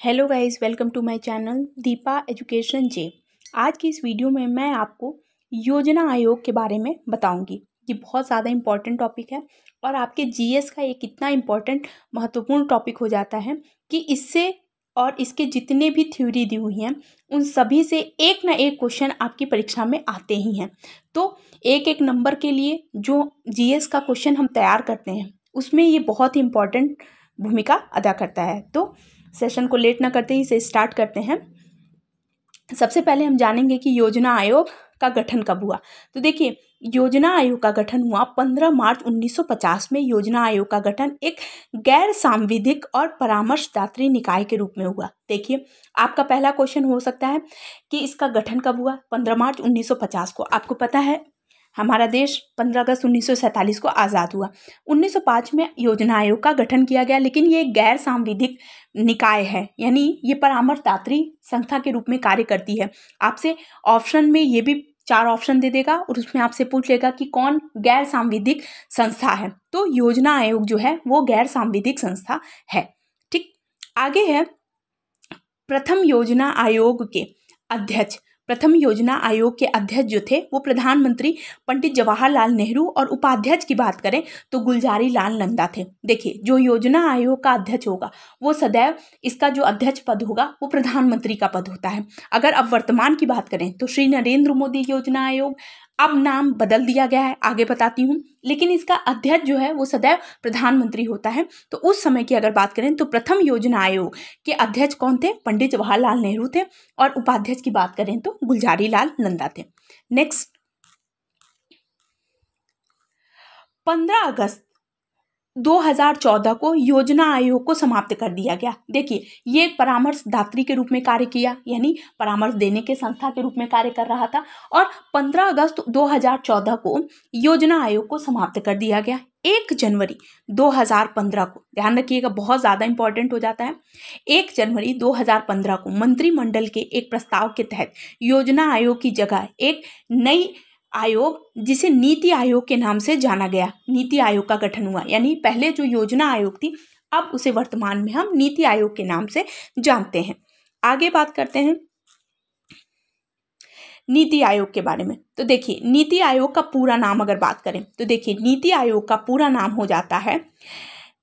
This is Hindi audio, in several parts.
Hello guys, welcome to my channel Deepa education जे। आज की इस वीडियो में मैं आपको योजना आयोग के बारे में बताऊंगी। ये बहुत ज़्यादा इम्पॉर्टेंट टॉपिक है और आपके जीएस का एक इतना इम्पॉर्टेंट महत्वपूर्ण टॉपिक हो जाता है कि इससे और इसके जितने भी थ्योरी दी हुई हैं उन सभी से एक ना एक क्वेश्चन आपकी परीक्षा में आते ही हैं। तो एक एक नंबर के लिए जो जीएस का क्वेश्चन हम तैयार करते हैं उसमें ये बहुत ही इम्पॉर्टेंट भूमिका अदा करता है। तो सेशन को लेट ना करते ही इसे स्टार्ट करते हैं। सबसे पहले हम जानेंगे कि योजना आयोग का गठन कब हुआ। तो देखिए, योजना आयोग का गठन हुआ 15 मार्च 1950 में। योजना आयोग का गठन एक गैर सांविधिक और परामर्शदात्री निकाय के रूप में हुआ। देखिए, आपका पहला क्वेश्चन हो सकता है कि इसका गठन कब हुआ। 15 मार्च 1950 को। आपको पता है हमारा देश 15 अगस्त 1947 को आज़ाद हुआ। 1905 में योजना आयोग का गठन किया गया, लेकिन ये एक गैर सांविधिक निकाय है, यानी ये परामर्शदात्री संस्था के रूप में कार्य करती है। आपसे ऑप्शन में ये भी 4 ऑप्शन दे देगा और उसमें आपसे पूछ लेगा कि कौन गैर सांविधिक संस्था है। तो योजना आयोग जो है वो गैर सांविधिक संस्था है। ठीक, आगे है प्रथम योजना आयोग के अध्यक्ष। प्रथम योजना आयोग के अध्यक्ष जो थे वो प्रधानमंत्री पंडित जवाहरलाल नेहरू और उपाध्यक्ष की बात करें तो गुलजारी लाल नंदा थे। देखिए, जो योजना आयोग का अध्यक्ष होगा वो सदैव इसका जो अध्यक्ष पद होगा वो प्रधानमंत्री का पद होता है। अगर अब वर्तमान की बात करें तो श्री नरेंद्र मोदी योजना आयोग, अब नाम बदल दिया गया है, आगे बताती हूँ, लेकिन इसका अध्यक्ष जो है वो सदैव प्रधानमंत्री होता है। तो उस समय की अगर बात करें तो प्रथम योजना आयोग के अध्यक्ष कौन थे? पंडित जवाहरलाल नेहरू थे और उपाध्यक्ष की बात करें तो गुलजारी लाल नंदा थे। नेक्स्ट, 15 अगस्त 2014 को योजना आयोग को समाप्त कर दिया गया। देखिए, ये एक परामर्शदात्री के रूप में कार्य किया, यानी परामर्श देने के संस्था के रूप में कार्य कर रहा था, और 15 अगस्त 2014 को योजना आयोग को समाप्त कर दिया गया। 1 जनवरी 2015 को, ध्यान रखिएगा, बहुत ज़्यादा इंपॉर्टेंट हो जाता है। 1 जनवरी 2015 को मंत्रिमंडल के एक प्रस्ताव के तहत योजना आयोग की जगह एक नई आयोग, जिसे नीति आयोग के नाम से जाना गया, नीति आयोग का गठन हुआ। यानी पहले जो योजना आयोग थी अब उसे वर्तमान में हम नीति आयोग के नाम से जानते हैं। आगे बात करते हैं नीति आयोग के बारे में। तो देखिए, नीति आयोग का पूरा नाम अगर बात करें तो देखिए, नीति आयोग का पूरा नाम हो जाता है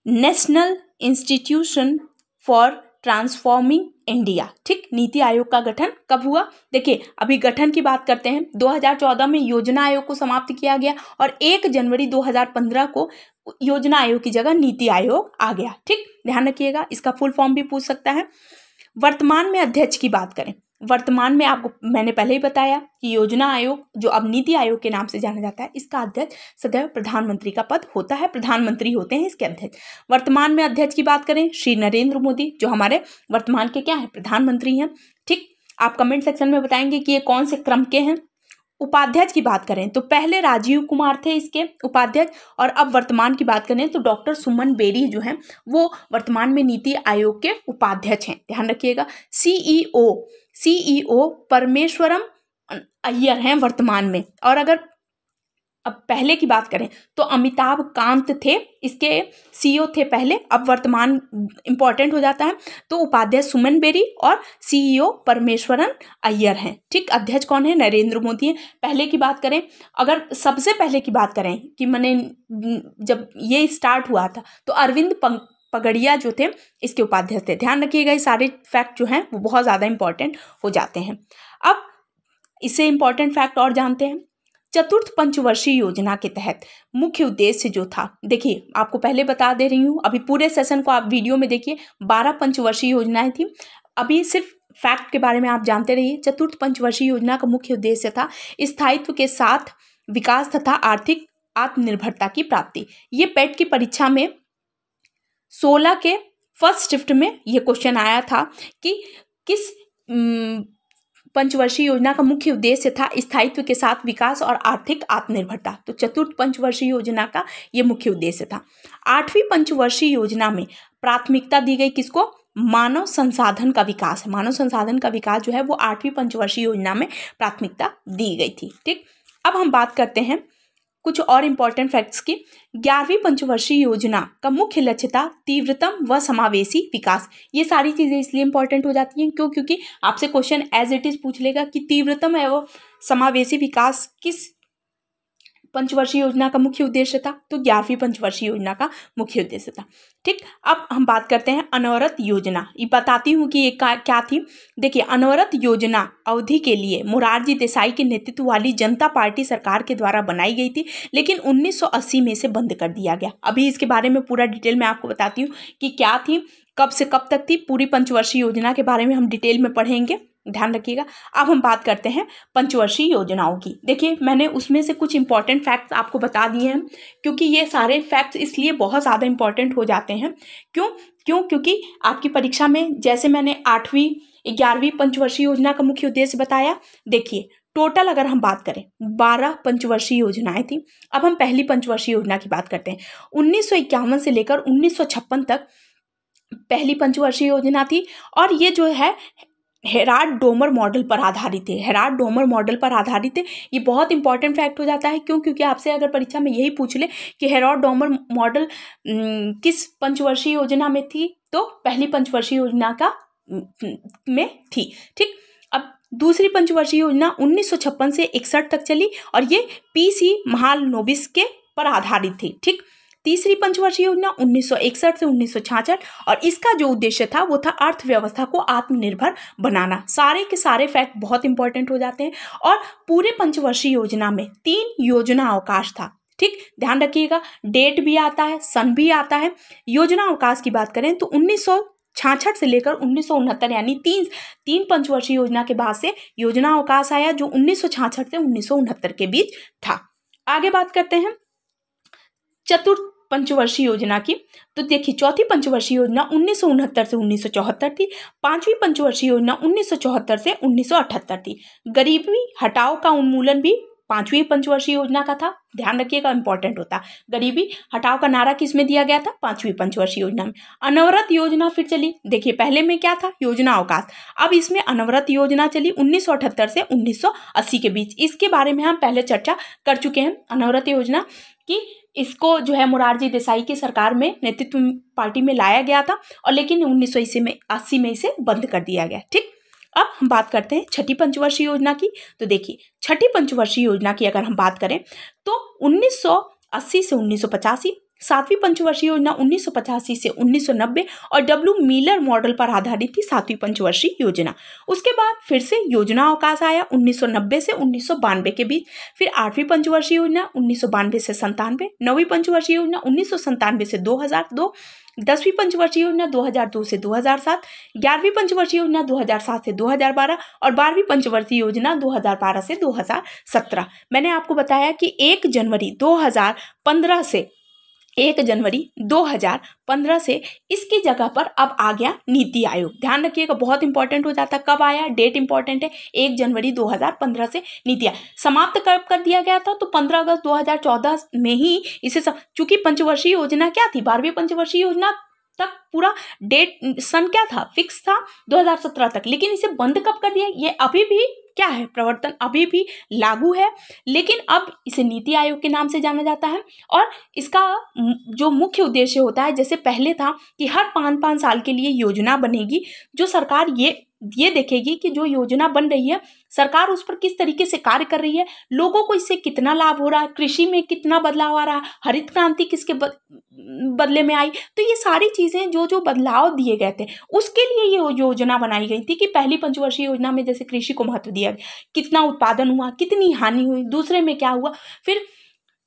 national institution for transforming India. ठीक, नीति आयोग का गठन कब हुआ? देखिए, अभी गठन की बात करते हैं। 2014 में योजना आयोग को समाप्त किया गया और 1 जनवरी 2015 को योजना आयोग की जगह नीति आयोग आ गया। ठीक, ध्यान रखिएगा, इसका फुल फॉर्म भी पूछ सकता है। वर्तमान में अध्यक्ष की बात करें, वर्तमान में आपको मैंने पहले ही बताया कि योजना आयोग जो अब नीति आयोग के नाम से जाना जाता है, इसका अध्यक्ष सदैव प्रधानमंत्री का पद होता है, प्रधानमंत्री होते हैं इसके अध्यक्ष। वर्तमान में अध्यक्ष की बात करें, श्री नरेंद्र मोदी जो हमारे वर्तमान के क्या है, प्रधानमंत्री हैं। ठीक, आप कमेंट सेक्शन में बताएंगे कि ये कौन से क्रम के हैं। उपाध्यक्ष की बात करें तो पहले राजीव कुमार थे इसके उपाध्यक्ष, और अब वर्तमान की बात करें तो डॉक्टर सुमन बेरी जो हैं वो वर्तमान में नीति आयोग के उपाध्यक्ष हैं। ध्यान रखिएगा, सीईओ परमेश्वरम अय्यर हैं वर्तमान में। और अगर अब पहले की बात करें तो अमिताभ कांत थे इसके सीईओ थे पहले, अब वर्तमान इंपॉर्टेंट हो जाता है। तो उपाध्यक्ष सुमन बेरी और सीईओ परमेश्वरन अय्यर हैं। ठीक, अध्यक्ष कौन है? नरेंद्र मोदी हैं। पहले की बात करें, अगर सबसे पहले की बात करें कि मैंने जब ये स्टार्ट हुआ था तो अरविंद पगड़िया जो थे इसके उपाध्यक्ष थे। ध्यान रखिएगा, ये सारे फैक्ट जो हैं वो बहुत ज़्यादा इंपॉर्टेंट हो जाते हैं। अब इससे इंपॉर्टेंट फैक्ट और जानते हैं। चतुर्थ पंचवर्षीय योजना के तहत मुख्य उद्देश्य जो था, देखिए आपको पहले बता दे रही हूँ, अभी पूरे सेशन को आप वीडियो में देखिए, 12 पंचवर्षीय योजनाएं थी। अभी सिर्फ फैक्ट के बारे में आप जानते रहिए। चतुर्थ पंचवर्षीय योजना का मुख्य उद्देश्य था स्थायित्व के साथ विकास तथा आर्थिक आत्मनिर्भरता की प्राप्ति। ये पेट की परीक्षा में 16 के फर्स्ट शिफ्ट में ये क्वेश्चन आया था कि किस पंचवर्षीय योजना का मुख्य उद्देश्य था स्थायित्व के साथ विकास और आर्थिक आत्मनिर्भरता। तो चतुर्थ पंचवर्षीय योजना का ये मुख्य उद्देश्य था। 8वीं पंचवर्षीय योजना में प्राथमिकता दी गई किसको? मानव संसाधन का विकास। मानव संसाधन का विकास जो है वो 8वीं पंचवर्षीय योजना में प्राथमिकता दी गई थी। ठीक, अब हम बात करते हैं कुछ और इम्पॉर्टेंट फैक्ट्स की। 11वीं पंचवर्षीय योजना का मुख्य लक्ष्य था तीव्रतम व समावेशी विकास। ये सारी चीज़ें इसलिए इम्पॉर्टेंट हो जाती हैं क्योंकि आपसे क्वेश्चन एज इट इज़ पूछ लेगा कि तीव्रतम एवं समावेशी विकास किस पंचवर्षीय योजना का मुख्य उद्देश्य था, तो 11वीं पंचवर्षीय योजना का मुख्य उद्देश्य था। ठीक, अब हम बात करते हैं अनवरत योजना। ये बताती हूँ कि ये क्या थी। देखिए, अनवरत योजना अवधि के लिए मोरारजी देसाई के नेतृत्व वाली जनता पार्टी सरकार के द्वारा बनाई गई थी, लेकिन 1980 में से बंद कर दिया गया। अभी इसके बारे में पूरा डिटेल में आपको बताती हूँ कि क्या थी, कब से कब तक थी। पूरी पंचवर्षीय योजना के बारे में हम डिटेल में पढ़ेंगे, ध्यान रखिएगा। अब हम बात करते हैं पंचवर्षीय योजनाओं की। देखिए, मैंने उसमें से कुछ इंपॉर्टेंट फैक्ट्स आपको बता दिए हैं, क्योंकि ये सारे फैक्ट्स इसलिए बहुत ज़्यादा इंपॉर्टेंट हो जाते हैं। क्योंकि आपकी परीक्षा में, जैसे मैंने 8वीं 11वीं पंचवर्षीय योजना का मुख्य उद्देश्य बताया। देखिए, टोटल अगर हम बात करें 12 पंचवर्षीय योजनाएं थी। अब हम पहली पंचवर्षीय योजना की बात करते हैं। 1951 से लेकर 1956 तक पहली पंचवर्षीय योजना थी, और ये जो है हेराल्ड डोमर मॉडल पर आधारित है। हेराल्ड डोमर मॉडल पर आधारित है। ये बहुत इंपॉर्टेंट फैक्ट हो जाता है। क्योंकि आपसे अगर परीक्षा में यही पूछ ले कि हेराल्ड डोमर मॉडल किस पंचवर्षीय योजना में थी, तो पहली पंचवर्षीय योजना का में थी। ठीक, अब दूसरी पंचवर्षीय योजना 1956 से 61 तक चली, और ये पीसी महालनोबिस के पर आधारित थी। ठीक, तीसरी पंचवर्षीय योजना 1961 से 1966, और इसका जो उद्देश्य था वो था अर्थव्यवस्था को आत्मनिर्भर बनाना। सारे के सारे फैक्ट बहुत इंपॉर्टेंट हो जाते हैं। और पूरे पंचवर्षीय योजना में 3 योजना अवकाश था। ठीक, ध्यान रखिएगा, डेट भी आता है, सन भी आता है। योजना अवकाश की बात करें तो 1966 से लेकर 1969, यानी तीन पंचवर्षीय योजना के बाद से योजना अवकाश आया, जो 1966 से 1969 के बीच था। आगे बात करते हैं चतुर्थ पंचवर्षीय योजना की। तो देखिए, चौथी पंचवर्षीय योजना 1969 से 1974 थी। पांचवी पंचवर्षीय योजना 1974 से 1978 थी। गरीबी हटाओ का उन्मूलन भी पांचवी पंचवर्षीय योजना का था। ध्यान रखिएगा, इंपॉर्टेंट होता। गरीबी हटाओ का नारा किसमें दिया गया था? पांचवी पंचवर्षीय योजना में। अनवरत योजना फिर चली। देखिए, पहले में क्या था? योजना अवकाश। अब इसमें अनवरत योजना चली 1978 से 1980 के बीच। इसके बारे में हम पहले चर्चा कर चुके हैं। अनवरत योजना की इसको जो है मोरारजी देसाई की सरकार में नेतृत्व पार्टी में लाया गया था, और लेकिन 1980 में इसे बंद कर दिया गया। ठीक, अब हम बात करते हैं छठी पंचवर्षीय योजना की। तो देखिए, छठी पंचवर्षीय योजना की अगर हम बात करें तो 1980 से 1985, सातवीं पंचवर्षीय योजना 1985 से 1990, और डब्ल्यू मिलर मॉडल पर आधारित थी सातवीं पंचवर्षीय योजना। उसके बाद फिर से योजना अवकाश आया 1990 से 1992 के बीच। फिर आठवीं पंचवर्षीय योजना 1992 से 97, नौवीं पंचवर्षीय योजना 1997 से 2002, 10वीं पंचवर्षीय योजना 2002 से 2007, 11वीं पंचवर्षीय योजना 2007 से 2012, और 12वीं पंचवर्षीय योजना 2012 से 2017। मैंने आपको बताया कि 1 जनवरी 2015 से इसकी जगह पर अब आ गया नीति आयोग। ध्यान रखिएगा, बहुत इंपॉर्टेंट हो जाता है। कब आया? डेट इंपॉर्टेंट है। 1 जनवरी 2015 से नीति आयोग समाप्त कर दिया गया था। तो 15 अगस्त 2014 में ही इसे चूंकि पंचवर्षीय योजना क्या थी, 12वीं पंचवर्षीय योजना तक पूरा डेट सन क्या था? फिक्स था 2017 तक। लेकिन इसे बंद कब कर दिया? ये अभी भी क्या है? प्रवर्तन अभी भी लागू है, लेकिन अब इसे नीति आयोग के नाम से जाना जाता है। और इसका जो मुख्य उद्देश्य होता है, जैसे पहले था कि हर 5-5 साल के लिए योजना बनेगी, जो सरकार ये देखेगी कि जो योजना बन रही है सरकार उस पर किस तरीके से कार्य कर रही है, लोगों को इससे कितना लाभ हो रहा है, कृषि में कितना बदलाव आ रहा है, हरित क्रांति किसके बदले में आई। तो ये सारी चीजें जो बदलाव दिए गए थे उसके लिए ये योजना बनाई गई थी कि पहली पंचवर्षीय योजना में जैसे कृषि को महत्व दिया गया, कितना उत्पादन हुआ, कितनी हानि हुई, दूसरे में क्या हुआ, फिर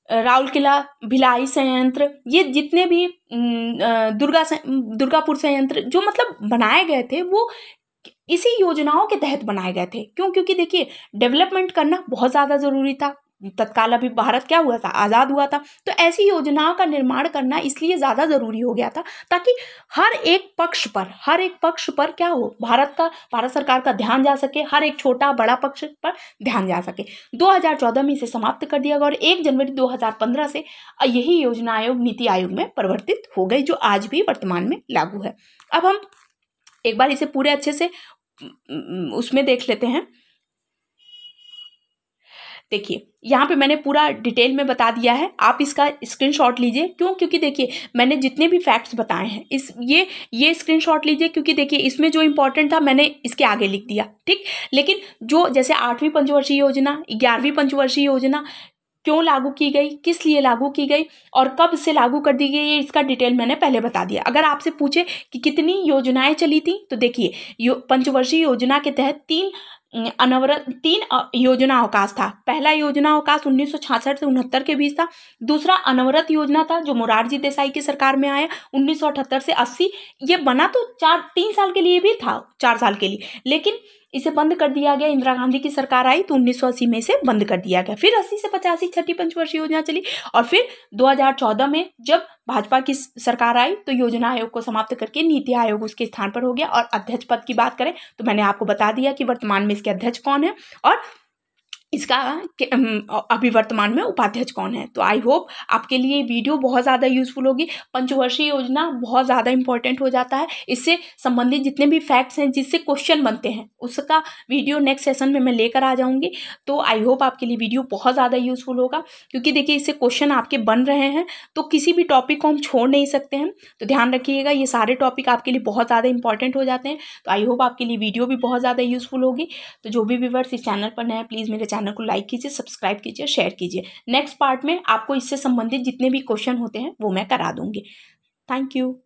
राउरकेला भिलाई संयंत्र, ये जितने भी दुर्गापुर संयंत्र जो मतलब बनाए गए थे वो इसी योजनाओं के तहत बनाए गए थे। क्योंकि देखिए, डेवलपमेंट करना बहुत ज़्यादा ज़रूरी था। तत्काल अभी भारत क्या हुआ था? आज़ाद हुआ था। तो ऐसी योजनाओं का निर्माण करना इसलिए ज़्यादा ज़रूरी हो गया था ताकि हर एक पक्ष पर क्या हो, भारत सरकार का ध्यान जा सके, हर एक छोटा बड़ा पक्ष पर ध्यान जा सके। 2014 में इसे समाप्त कर दिया गया, और 1 जनवरी 2015 से यही योजना आयोग नीति आयोग में परिवर्तित हो गई, जो आज भी वर्तमान में लागू है। अब हम एक बार इसे पूरे अच्छे से उसमें देख लेते हैं। देखिए यहाँ पे मैंने पूरा डिटेल में बता दिया है, आप इसका स्क्रीनशॉट लीजिए। क्यों? क्योंकि देखिए मैंने जितने भी फैक्ट्स बताए हैं ये स्क्रीनशॉट लीजिए, क्योंकि देखिए इसमें जो इंपॉर्टेंट था मैंने इसके आगे लिख दिया, ठीक। लेकिन जो जैसे 8वीं पंचवर्षीय योजना, 11वीं पंचवर्षीय योजना क्यों लागू की गई, किस लिए लागू की गई और कब से लागू कर दी गई, ये इसका डिटेल मैंने पहले बता दिया। अगर आपसे पूछे कि कितनी योजनाएं चली थी, तो देखिए पंचवर्षीय योजना के तहत तीन योजना अवकाश था। पहला योजना अवकाश 1966 से 69 के बीच था। दूसरा अनवरत योजना था जो मोरारजी देसाई की सरकार में आया 1978 से 80। ये बना तो 3 साल के लिए भी था, 4 साल के लिए, लेकिन इसे बंद कर दिया गया। इंदिरा गांधी की सरकार आई तो 1980 में से बंद कर दिया गया। फिर 80 से 85 छठी पंचवर्षीय योजना चली और फिर 2014 में जब भाजपा की सरकार आई तो योजना आयोग को समाप्त करके नीति आयोग उसके स्थान पर हो गया। और अध्यक्ष पद की बात करें तो मैंने आपको बता दिया कि वर्तमान में इसके अध्यक्ष कौन है और इसका अभी वर्तमान में उपाध्यक्ष कौन है। तो आई होप आपके लिए वीडियो बहुत ज़्यादा यूजफुल होगी। पंचवर्षीय योजना बहुत ज़्यादा इंपॉर्टेंट हो जाता है। इससे संबंधित जितने भी फैक्ट्स हैं जिससे क्वेश्चन बनते हैं उसका वीडियो नेक्स्ट सेशन में मैं लेकर आ जाऊंगी। तो आई होप आपके लिए वीडियो बहुत ज़्यादा यूजफुल होगा, क्योंकि देखिए इससे क्वेश्चन आपके बन रहे हैं तो किसी भी टॉपिक को हम छोड़ नहीं सकते हैं। तो ध्यान रखिएगा, ये सारे टॉपिक आपके लिए बहुत ज़्यादा इंपॉर्टेंट हो जाते हैं। तो आई होप आपके लिए वीडियो भी बहुत ज़्यादा यूजफुल होगी। तो जो भी व्यूअर्स इस चैनल पर नए हैं प्लीज़ मेरे चैनल को लाइक कीजिए, सब्सक्राइब कीजिए, शेयर कीजिए। नेक्स्ट पार्ट में आपको इससे संबंधित जितने भी क्वेश्चन होते हैं वो मैं करा दूंगी। Thank you.